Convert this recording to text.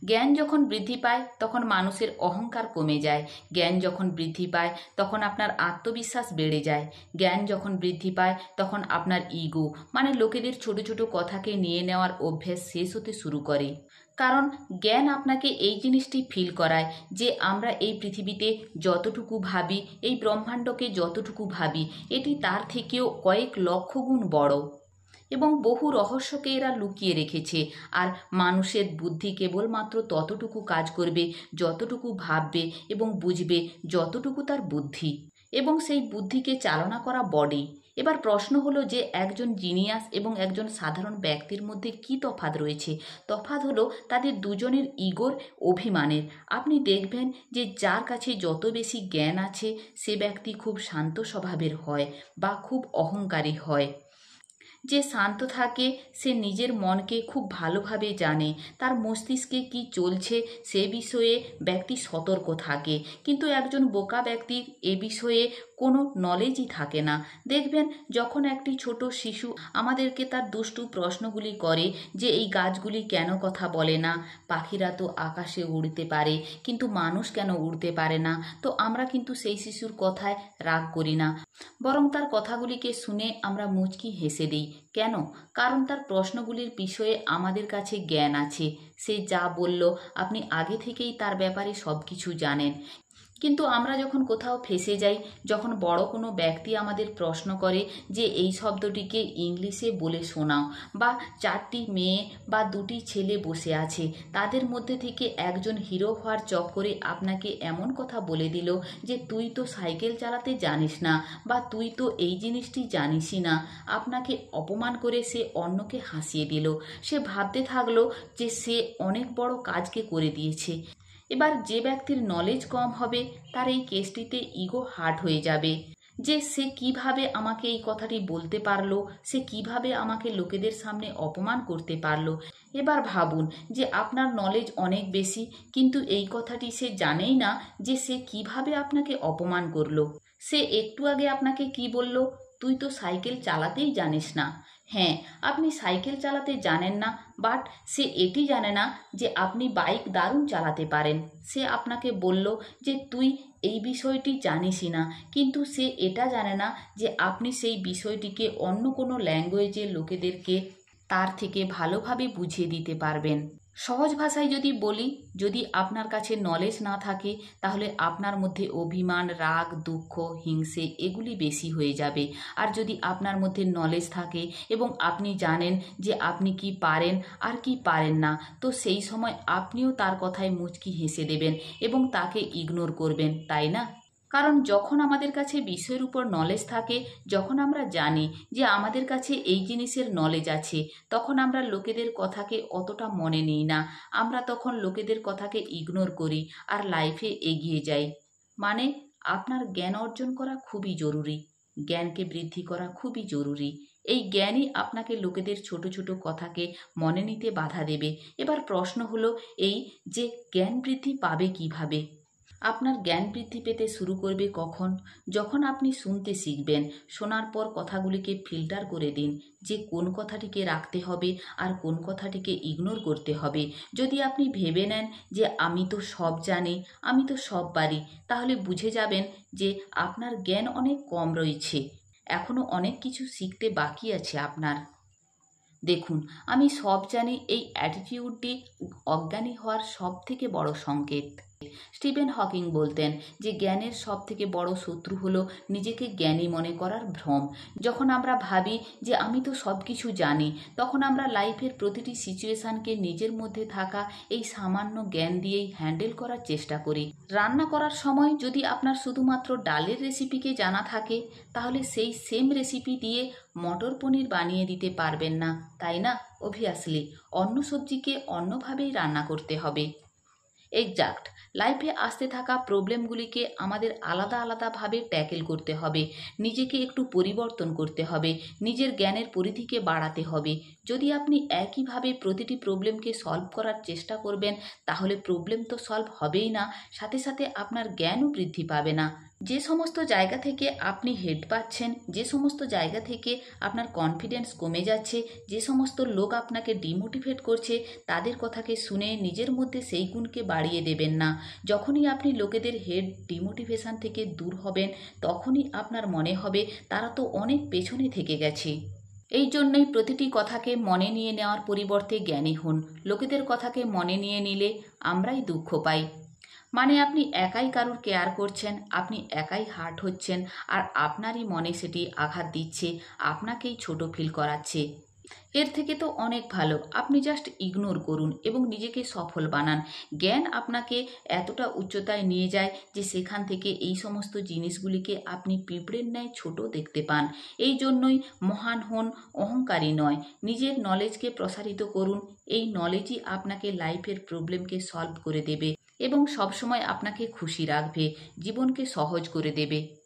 জ্ঞান যখন বৃদ্ধি পায় তখন মানুষের অহংকার কমে যায়। জ্ঞান যখন বৃদ্ধি পায় তখন আপনার আত্মবিশ্বাস বেড়ে যায়। জ্ঞান যখন বৃদ্ধি পায় তখন আপনার ইগো মানে লোকেদের ছোট ছোট কথাকে নিয়ে নেওয়ার অভ্যেস শেষ হতে শুরু করে। কারণ জ্ঞান আপনাকে এই জিনিসটি ফিল করায় যে আমরা এই পৃথিবীতে যতটুকু ভাবি, এই ব্রহ্মাণ্ডকে যতটুকু ভাবি, এটি তার থেকেও কয়েক লক্ষ গুণ বড় এবং বহু রহস্যকে এরা লুকিয়ে রেখেছে। আর মানুষের বুদ্ধি কেবলমাত্র ততটুকু কাজ করবে যতটুকু ভাববে এবং বুঝবে যতটুকু তার বুদ্ধি, এবং সেই বুদ্ধিকে চালনা করা বডি। এবার প্রশ্ন হলো যে একজন জিনিয়াস এবং একজন সাধারণ ব্যক্তির মধ্যে কি তফাৎ রয়েছে? তফাৎ হলো তাদের দুজনের ইগোর, অভিমানের। আপনি দেখবেন যে যার কাছে যত বেশি জ্ঞান আছে সে ব্যক্তি খুব শান্ত স্বভাবের হয় বা খুব অহংকারী হয়। যে শান্ত থাকে সে নিজের মনকে খুব ভালোভাবে জানে, তার মস্তিষ্কে কি চলছে সে বিষয়ে ব্যক্তি সতর্ক থাকে। কিন্তু একজন বোকা ব্যক্তির এ বিষয়ে কোনো নলেজই থাকে না। দেখবেন যখন একটি ছোট শিশু আমাদেরকে তার দুষ্টু প্রশ্নগুলি করে যে এই গাছগুলি কেন কথা বলে না, পাখিরা তো আকাশে উড়তে পারে কিন্তু মানুষ কেন উড়তে পারে না, তো আমরা কিন্তু সেই শিশুর কথায় রাগ করি না, বরং তার কথাগুলিকে শুনে আমরা মুচকি হেসে দিই। কেন? কারণ তার প্রশ্নগুলির বিষয়ে আমাদের কাছে জ্ঞান আছে। সে যা বলল আপনি আগে থেকেই তার ব্যাপারে সব কিছু জানেন। কিন্তু আমরা যখন কোথাও ফেঁসে যাই, যখন বড় কোনো ব্যক্তি আমাদের প্রশ্ন করে যে এই শব্দটিকে ইংলিশে বলে শোনাও, বা 4টি মেয়ে বা 2টি ছেলে বসে আছে, তাদের মধ্যে থেকে একজন হিরো হওয়ার চক্করে আপনাকে এমন কথা বলে দিল যে তুই তো সাইকেল চালাতে জানিস না, বা তুই তো এই জিনিসটি জানিসই না, আপনাকে অপমান করে সে অন্যকে হাসিয়ে দিল। সে ভাবতে থাকলো যে সে অনেক বড় কাজকে করে দিয়েছে। এবার যে ব্যক্তির নলেজ কম হবে তার এই কেসটিতে ইগো হার্ট হয়ে যাবে যে সে কিভাবে আমাকে এই কথাটি বলতে পারলো, সে কিভাবে আমাকে লোকেদের সামনে অপমান করতে পারলো। এবার ভাবুন যে আপনার নলেজ অনেক বেশি কিন্তু এই কথাটি সে জানেই না যে সে কিভাবে আপনাকে অপমান করলো। সে একটু আগে আপনাকে কি বলল? তুই তো সাইকেল চালাতেই জানিস না। হ্যাঁ, আপনি সাইকেল চালাতে জানেন না, বাট সে এটি জানে না যে আপনি বাইক দারুণ চালাতে পারেন। সে আপনাকে বলল যে তুই এই বিষয়টি জানিসই না, কিন্তু সে এটা জানে না যে আপনি সেই বিষয়টিকে অন্য কোনো ল্যাঙ্গুয়েজে লোকেদেরকে তার থেকে ভালোভাবে বুঝিয়ে দিতে পারবেন। সহজ ভাষায় যদি বলি, যদি আপনার কাছে নলেজ না থাকে তাহলে আপনার মধ্যে অভিমান, রাগ, দুঃখ, হিংসে এগুলি বেশি হয়ে যাবে। আর যদি আপনার মধ্যে নলেজ থাকে এবং আপনি জানেন যে আপনি কি পারেন আর কি পারেন না, তো সেই সময় আপনিও তার কথায় মুচকি হেসে দেবেন এবং তাকে ইগনোর করবেন, তাই না? কারণ যখন আমাদের কাছে বিষয়ের উপর নলেজ থাকে, যখন আমরা জানি যে আমাদের কাছে এই জিনিসের নলেজ আছে, তখন আমরা লোকেদের কথাকে অতটা মনে নিই না। আমরা তখন লোকেদের কথাকে ইগনোর করি আর লাইফে এগিয়ে যাই। মানে আপনার জ্ঞান অর্জন করা খুবই জরুরি, জ্ঞানকে বৃদ্ধি করা খুবই জরুরি। এই জ্ঞানই আপনাকে লোকেদের ছোট ছোট কথাকে মনে নিতে বাধা দেবে। এবার প্রশ্ন হলো এই যে জ্ঞান বৃদ্ধি পাবে কিভাবে? আপনার জ্ঞান বৃদ্ধি পেতে শুরু করবে কখন? যখন আপনি শুনতে শিখবেন। শোনার পর কথাগুলিকে ফিল্টার করে দিন যে কোন কথাটিকে রাখতে হবে আর কোন কথাটিকে ইগনোর করতে হবে। যদি আপনি ভেবে নেন যে আমি তো সব জানি, আমি তো সব পারি, তাহলে বুঝে যাবেন যে আপনার জ্ঞান অনেক কম রয়েছে, এখনও অনেক কিছু শিখতে বাকি আছে আপনার। দেখুন, আমি সব জানি এই অ্যাটিটিউডটি অজ্ঞানী হওয়ার সবথেকে বড় সংকেত। স্টিফেন হকিং বলতেন যে জ্ঞানের সবথেকে বড় শত্রু হলো নিজেকে জ্ঞানী মনে করার ভ্রম। যখন আমরা ভাবি যে আমি তো সব কিছু জানি, তখন আমরা লাইফের প্রতিটি সিচুয়েশানকে নিজের মধ্যে থাকা এই সামান্য জ্ঞান দিয়েই হ্যান্ডেল করার চেষ্টা করি। রান্না করার সময় যদি আপনার শুধুমাত্র ডালের রেসিপিকে জানা থাকে, তাহলে সেই সেম রেসিপি দিয়ে মটর পনির বানিয়ে দিতে পারবেন না, তাই না? অবভিয়াসলি অন্য সবজিকে অন্যভাবেই রান্না করতে হবে। এক্সাক্ট। লাইফে আসতে থাকা প্রবলেমগুলিকে আমাদের আলাদা আলাদাভাবে ট্যাকেল করতে হবে, নিজেকে একটু পরিবর্তন করতে হবে, নিজের জ্ঞানের পরিধিকে বাড়াতে হবে। যদি আপনি একইভাবে প্রতিটি প্রবলেমকে সলভ করার চেষ্টা করবেন, তাহলে প্রবলেম তো সলভ হবেই না, সাথে সাথে আপনার জ্ঞানও বৃদ্ধি পাবে না। যে সমস্ত জায়গা থেকে আপনি হেড পাচ্ছেন, যে সমস্ত জায়গা থেকে আপনার কনফিডেন্স কমে যাচ্ছে, যে সমস্ত লোক আপনাকে ডিমোটিভেট করছে, তাদের কথাকে শুনে নিজের মধ্যে সেই গুণকে বাড়িয়ে দেবেন না। যখনই আপনি লোকেদের হেড ডিমোটিভেশন থেকে দূর হবেন, তখনই আপনার মনে হবে তারা তো অনেক পেছনে থেকে গেছে। এই জন্যই প্রতিটি কথাকে মনে নিয়ে নেওয়ার পরিবর্তে জ্ঞানী হন। লোকেদের কথাকে মনে নিয়ে নিলে আমরাই দুঃখ পাই। মানে আপনি একাই কারুর কেয়ার করছেন, আপনি একাই হার্ট হচ্ছেন, আর আপনারই মনে সেটি আঘাত দিচ্ছে, আপনাকেই ছোট ফিল করাচ্ছে। এর থেকে তো অনেক ভালো আপনি জাস্ট ইগনোর করুন এবং নিজেকে সফল বানান। জ্ঞান আপনাকে এতটা উচ্চতায় নিয়ে যায় যে সেখান থেকে এই সমস্ত জিনিসগুলিকে আপনি পিঁপড়ের ন্যায় ছোট দেখতে পান। এই জন্যই মহান হন, অহংকারী নয়। নিজের নলেজকে প্রসারিত করুন। এই নলেজই আপনাকে লাইফের প্রবলেমকে সলভ করে দেবে এবং সবসময় আপনাকে খুশি রাখবে, জীবনকে সহজ করে দেবে।